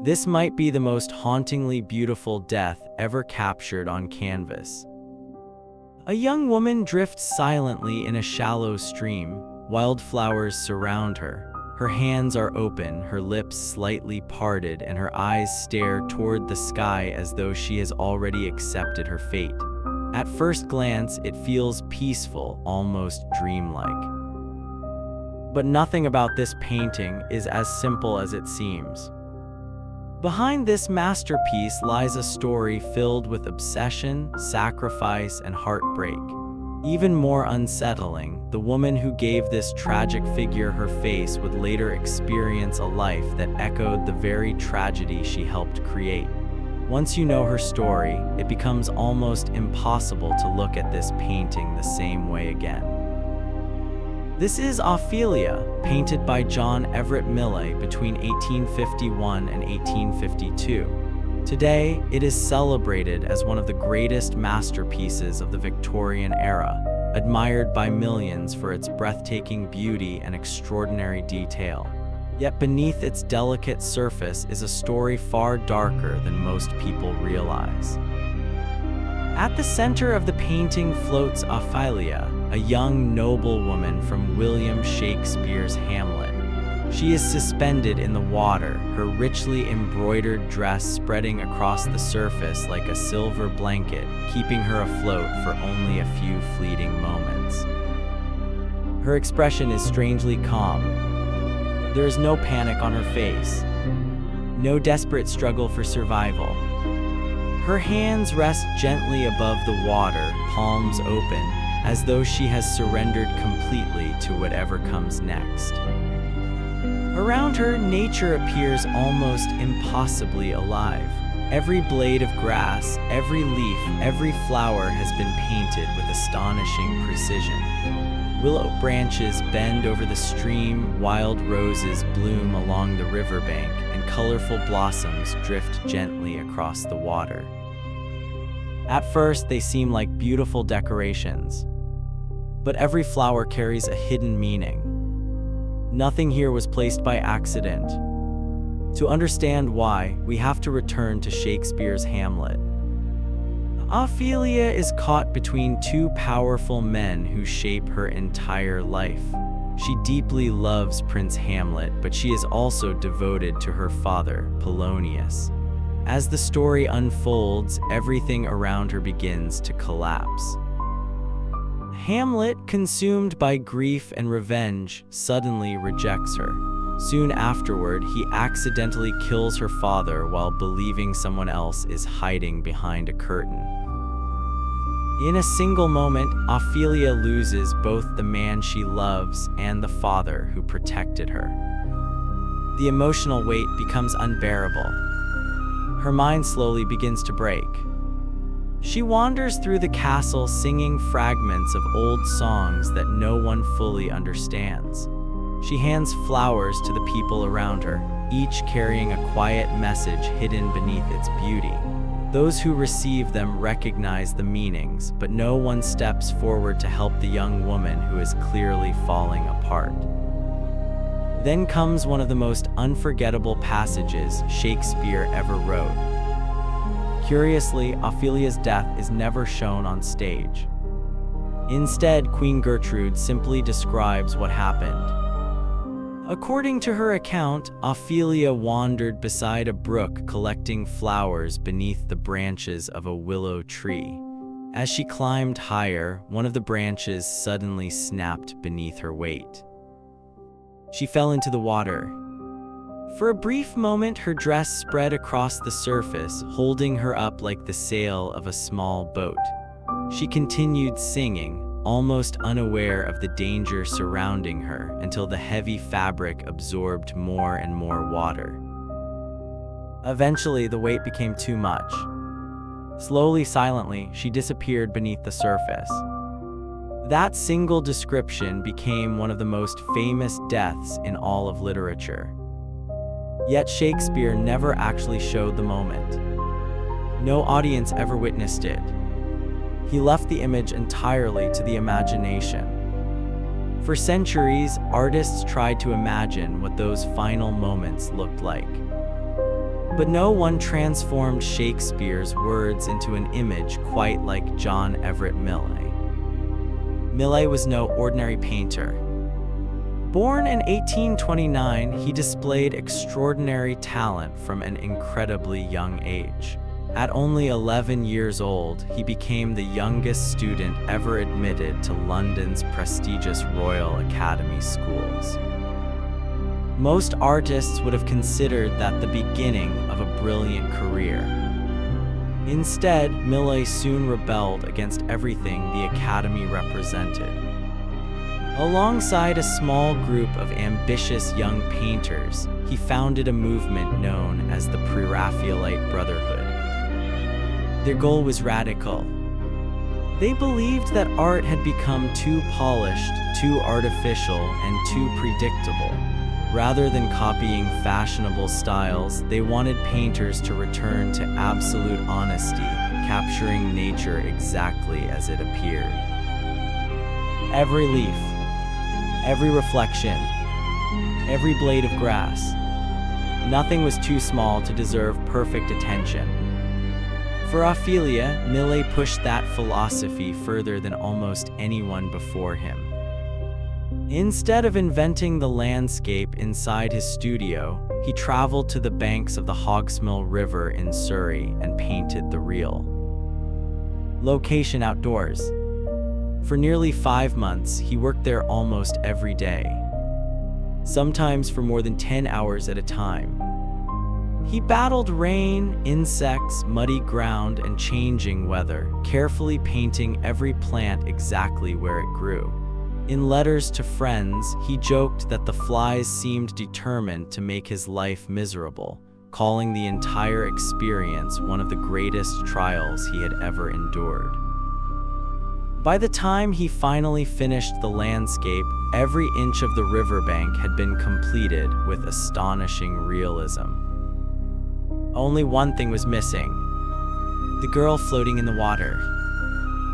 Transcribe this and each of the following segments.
This might be the most hauntingly beautiful death ever captured on canvas. A young woman drifts silently in a shallow stream. Wildflowers surround her. Her hands are open, her lips slightly parted, and her eyes stare toward the sky as though she has already accepted her fate. At first glance, it feels peaceful, almost dreamlike. But nothing about this painting is as simple as it seems. Behind this masterpiece lies a story filled with obsession, sacrifice, and heartbreak. Even more unsettling, the woman who gave this tragic figure her face would later experience a life that echoed the very tragedy she helped create. Once you know her story, it becomes almost impossible to look at this painting the same way again. This is Ophelia, painted by John Everett Millais between 1851 and 1852. Today, it is celebrated as one of the greatest masterpieces of the Victorian era, admired by millions for its breathtaking beauty and extraordinary detail. Yet beneath its delicate surface is a story far darker than most people realize. At the center of the painting floats Ophelia, a young noblewoman from William Shakespeare's Hamlet. She is suspended in the water, her richly embroidered dress spreading across the surface like a silver blanket, keeping her afloat for only a few fleeting moments. Her expression is strangely calm. There is no panic on her face, no desperate struggle for survival. Her hands rest gently above the water, palms open, as though she has surrendered completely to whatever comes next. Around her, nature appears almost impossibly alive. Every blade of grass, every leaf, every flower has been painted with astonishing precision. Willow branches bend over the stream, wild roses bloom along the riverbank, and colorful blossoms drift gently across the water. At first, they seem like beautiful decorations, but every flower carries a hidden meaning. Nothing here was placed by accident. To understand why, we have to return to Shakespeare's Hamlet. Ophelia is caught between two powerful men who shape her entire life. She deeply loves Prince Hamlet, but she is also devoted to her father, Polonius. As the story unfolds, everything around her begins to collapse. Hamlet, consumed by grief and revenge, suddenly rejects her. Soon afterward, he accidentally kills her father while believing someone else is hiding behind a curtain. In a single moment, Ophelia loses both the man she loves and the father who protected her. The emotional weight becomes unbearable. Her mind slowly begins to break. She wanders through the castle singing fragments of old songs that no one fully understands. She hands flowers to the people around her, each carrying a quiet message hidden beneath its beauty. Those who receive them recognize the meanings, but no one steps forward to help the young woman who is clearly falling apart. Then comes one of the most unforgettable passages Shakespeare ever wrote. Curiously, Ophelia's death is never shown on stage. Instead, Queen Gertrude simply describes what happened. According to her account, Ophelia wandered beside a brook collecting flowers beneath the branches of a willow tree. As she climbed higher, one of the branches suddenly snapped beneath her weight. She fell into the water. For a brief moment, her dress spread across the surface, holding her up like the sail of a small boat. She continued singing, almost unaware of the danger surrounding her, until the heavy fabric absorbed more and more water. Eventually, the weight became too much. Slowly, silently, she disappeared beneath the surface. That single description became one of the most famous deaths in all of literature. Yet Shakespeare never actually showed the moment. No audience ever witnessed it. He left the image entirely to the imagination. For centuries, artists tried to imagine what those final moments looked like. But no one transformed Shakespeare's words into an image quite like John Everett Millais. Millais was no ordinary painter. Born in 1829, he displayed extraordinary talent from an incredibly young age. At only 11 years old, he became the youngest student ever admitted to London's prestigious Royal Academy schools. Most artists would have considered that the beginning of a brilliant career. Instead, Millais soon rebelled against everything the Academy represented. Alongside a small group of ambitious young painters, he founded a movement known as the Pre-Raphaelite Brotherhood. Their goal was radical. They believed that art had become too polished, too artificial, and too predictable. Rather than copying fashionable styles, they wanted painters to return to absolute honesty, capturing nature exactly as it appeared. Every leaf, every reflection, every blade of grass, nothing was too small to deserve perfect attention. For Ophelia, Millais pushed that philosophy further than almost anyone before him. Instead of inventing the landscape inside his studio, he traveled to the banks of the Hogsmill River in Surrey and painted the real. Location outdoors. For nearly 5 months, he worked there almost every day, sometimes for more than 10 hours at a time. He battled rain, insects, muddy ground, and changing weather, carefully painting every plant exactly where it grew. In letters to friends, he joked that the flies seemed determined to make his life miserable, calling the entire experience one of the greatest trials he had ever endured. By the time he finally finished the landscape, every inch of the riverbank had been completed with astonishing realism. Only one thing was missing: the girl floating in the water.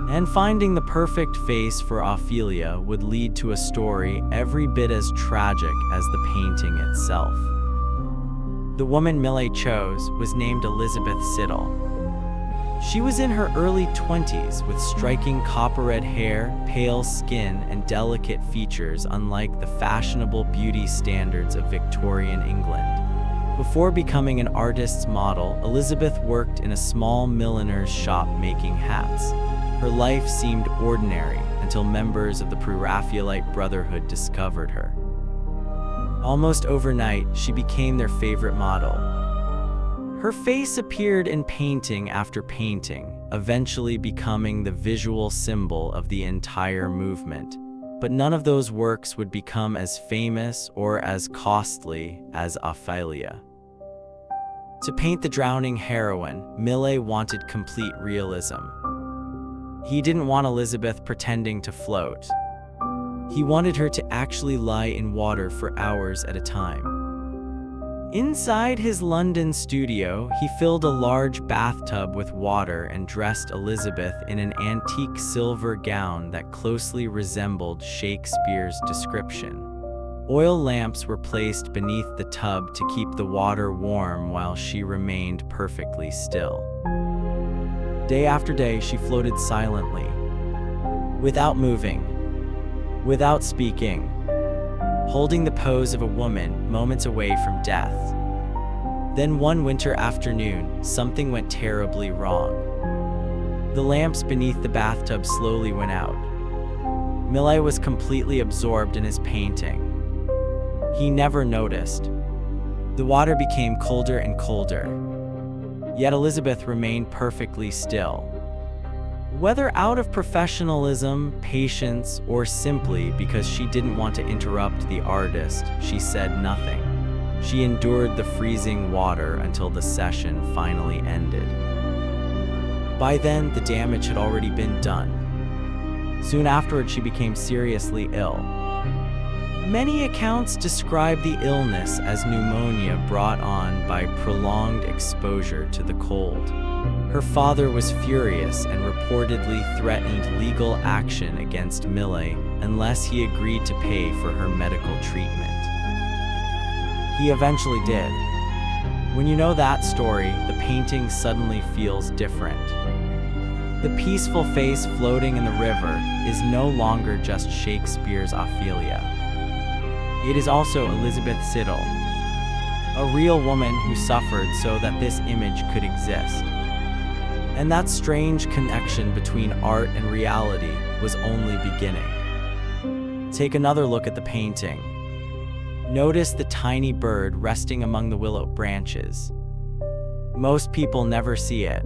And finding the perfect face for Ophelia would lead to a story every bit as tragic as the painting itself. The woman Millais chose was named Elizabeth Siddal. She was in her early 20s with striking copper-red hair, pale skin, and delicate features unlike the fashionable beauty standards of Victorian England. Before becoming an artist's model, Elizabeth worked in a small milliner's shop making hats. Her life seemed ordinary until members of the Pre-Raphaelite Brotherhood discovered her. Almost overnight, she became their favorite model. Her face appeared in painting after painting, eventually becoming the visual symbol of the entire movement. But none of those works would become as famous or as costly as Ophelia. To paint the drowning heroine, Millais wanted complete realism. He didn't want Elizabeth pretending to float. He wanted her to actually lie in water for hours at a time. Inside his London studio, he filled a large bathtub with water and dressed Elizabeth in an antique silver gown that closely resembled Shakespeare's description. Oil lamps were placed beneath the tub to keep the water warm while she remained perfectly still. Day after day, she floated silently, without moving, without speaking, holding the pose of a woman moments away from death. Then one winter afternoon, something went terribly wrong. The lamps beneath the bathtub slowly went out. Millais was completely absorbed in his painting. He never noticed. The water became colder and colder. Yet Elizabeth remained perfectly still. Whether out of professionalism, patience, or simply because she didn't want to interrupt the artist, she said nothing. She endured the freezing water until the session finally ended. By then, the damage had already been done. Soon afterward, she became seriously ill. Many accounts describe the illness as pneumonia brought on by prolonged exposure to the cold. Her father was furious and reportedly threatened legal action against Millais unless he agreed to pay for her medical treatment. He eventually did. When you know that story, the painting suddenly feels different. The peaceful face floating in the river is no longer just Shakespeare's Ophelia. It is also Elizabeth Siddal, a real woman who suffered so that this image could exist. And that strange connection between art and reality was only beginning. Take another look at the painting. Notice the tiny bird resting among the willow branches. Most people never see it.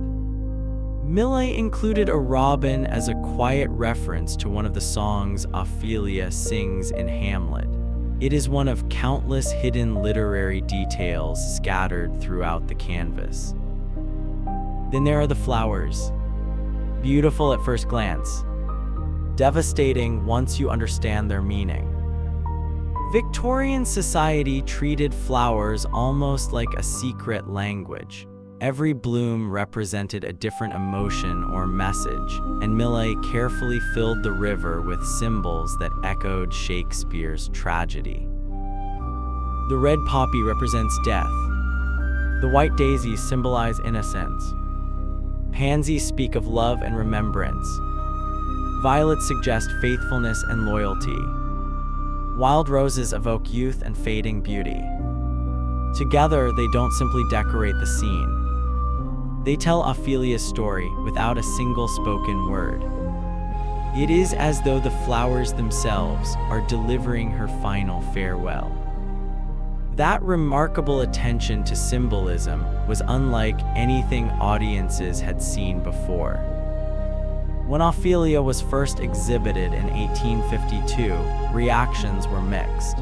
Millais included a robin as a quiet reference to one of the songs Ophelia sings in Hamlet. It is one of countless hidden literary details scattered throughout the canvas. Then there are the flowers. Beautiful at first glance, devastating once you understand their meaning. Victorian society treated flowers almost like a secret language. Every bloom represented a different emotion or message, and Millais carefully filled the river with symbols that echoed Shakespeare's tragedy. The red poppy represents death. The white daisies symbolize innocence. Pansies speak of love and remembrance. Violets suggest faithfulness and loyalty. Wild roses evoke youth and fading beauty. Together, they don't simply decorate the scene. They tell Ophelia's story without a single spoken word. It is as though the flowers themselves are delivering her final farewell. That remarkable attention to symbolism was unlike anything audiences had seen before. When Ophelia was first exhibited in 1852, reactions were mixed.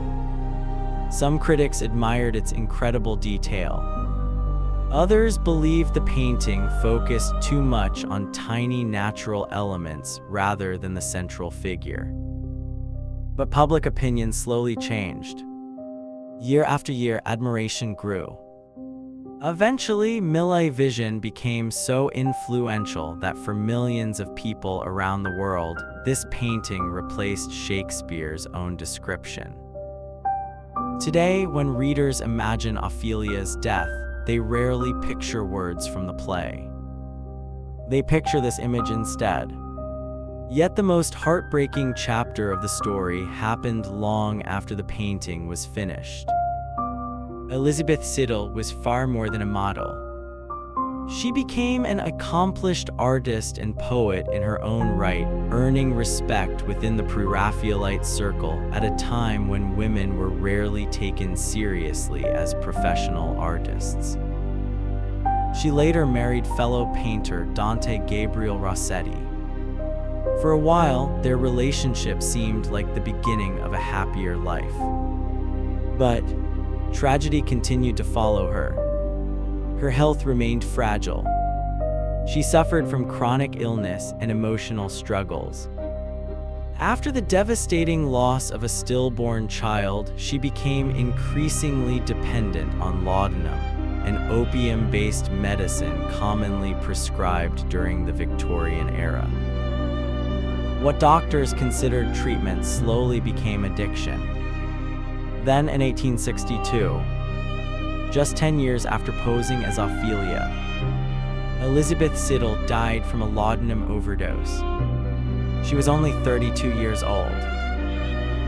Some critics admired its incredible detail. Others believed the painting focused too much on tiny natural elements rather than the central figure. But public opinion slowly changed. Year after year, admiration grew. Eventually, Millais' vision became so influential that for millions of people around the world, this painting replaced Shakespeare's own description. Today, when readers imagine Ophelia's death, they rarely picture words from the play. They picture this image instead. Yet the most heartbreaking chapter of the story happened long after the painting was finished. Elizabeth Siddal was far more than a model. She became an accomplished artist and poet in her own right, earning respect within the Pre-Raphaelite circle at a time when women were rarely taken seriously as professional artists. She later married fellow painter Dante Gabriel Rossetti. For a while, their relationship seemed like the beginning of a happier life. But tragedy continued to follow her. Her health remained fragile. She suffered from chronic illness and emotional struggles. After the devastating loss of a stillborn child, she became increasingly dependent on laudanum, an opium-based medicine commonly prescribed during the Victorian era. What doctors considered treatment slowly became addiction. Then in 1862, just 10 years after posing as Ophelia, Elizabeth Siddal died from a laudanum overdose. She was only 32 years old.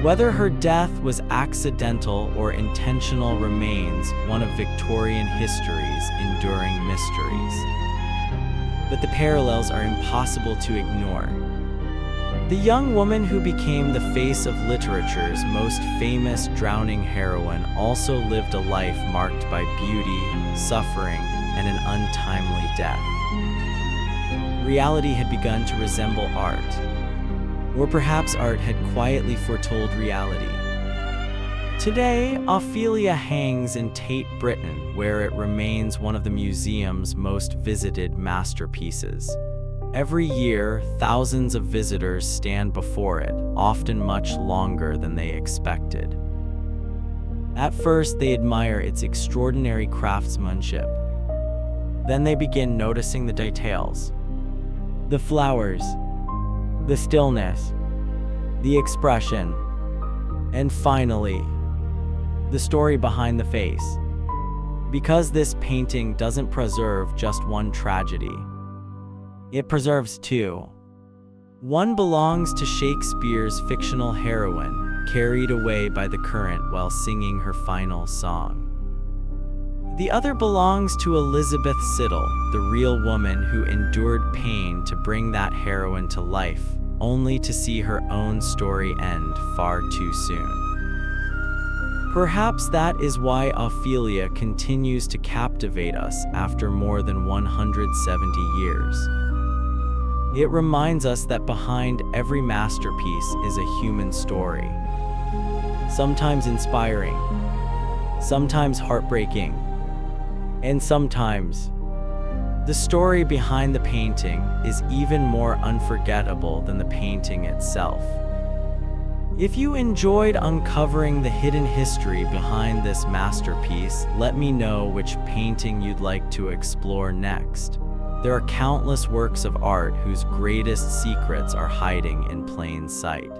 Whether her death was accidental or intentional remains one of Victorian history's enduring mysteries. But the parallels are impossible to ignore. The young woman who became the face of literature's most famous drowning heroine also lived a life marked by beauty, suffering, and an untimely death. Reality had begun to resemble art, or perhaps art had quietly foretold reality. Today, Ophelia hangs in Tate Britain, where it remains one of the museum's most visited masterpieces. Every year, thousands of visitors stand before it, often much longer than they expected. At first, they admire its extraordinary craftsmanship. Then they begin noticing the details. The flowers, the stillness, the expression, and finally, the story behind the face. Because this painting doesn't preserve just one tragedy. It preserves two. One belongs to Shakespeare's fictional heroine, carried away by the current while singing her final song. The other belongs to Elizabeth Siddal, the real woman who endured pain to bring that heroine to life, only to see her own story end far too soon. Perhaps that is why Ophelia continues to captivate us after more than 170 years. It reminds us that behind every masterpiece is a human story. Sometimes inspiring, sometimes heartbreaking, and sometimes the story behind the painting is even more unforgettable than the painting itself. If you enjoyed uncovering the hidden history behind this masterpiece, let me know which painting you'd like to explore next. There are countless works of art whose greatest secrets are hiding in plain sight.